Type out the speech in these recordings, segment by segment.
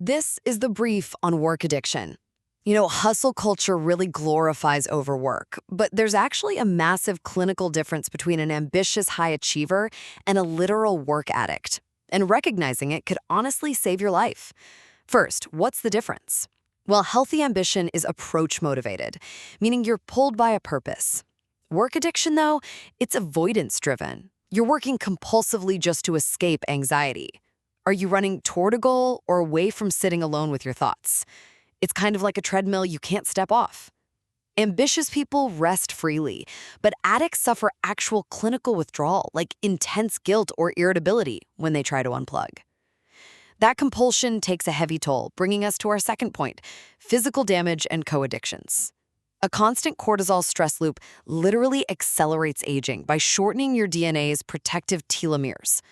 This is the brief on work addiction. Hustle culture really glorifies overwork, but there's actually a massive clinical difference between an ambitious high achiever and a literal work addict. And recognizing it could honestly save your life. First, what's the difference? Well, healthy ambition is approach motivated, meaning you're pulled by a purpose. Work addiction, though, it's avoidance driven. You're working compulsively just to escape anxiety. Are you running toward a goal or away from sitting alone with your thoughts? It's kind of like a treadmill you can't step off. Ambitious people rest freely, but addicts suffer actual clinical withdrawal, like intense guilt or irritability when they try to unplug. That compulsion takes a heavy toll, bringing us to our second point, physical damage and co-addictions. A constant cortisol stress loop literally accelerates aging by shortening your DNA's protective telomeres.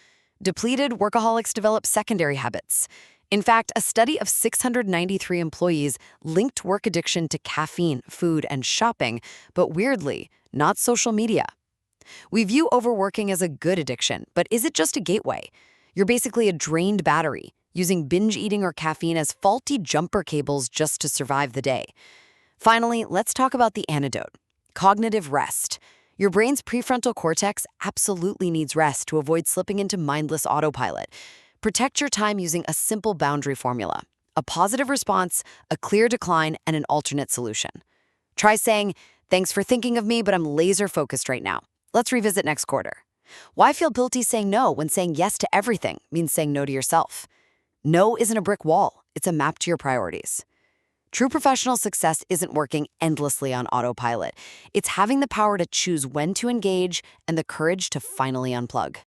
Depleted workaholics develop secondary habits. In fact, a study of 693 employees linked work addiction to caffeine, food, and shopping, but weirdly, not social media. We view overworking as a good addiction, but is it just a gateway? You're basically a drained battery, using binge eating or caffeine as faulty jumper cables just to survive the day. Finally, let's talk about the antidote: cognitive rest. Your brain's prefrontal cortex absolutely needs rest to avoid slipping into mindless autopilot. Protect your time using a simple boundary formula: a positive response, a clear decline, and an alternate solution. Try saying, "Thanks for thinking of me, but I'm laser focused right now. Let's revisit next quarter." Why feel guilty saying no when saying yes to everything means saying no to yourself? No isn't a brick wall, it's a map to your priorities. True professional success isn't working endlessly on autopilot. It's having the power to choose when to engage and the courage to finally unplug.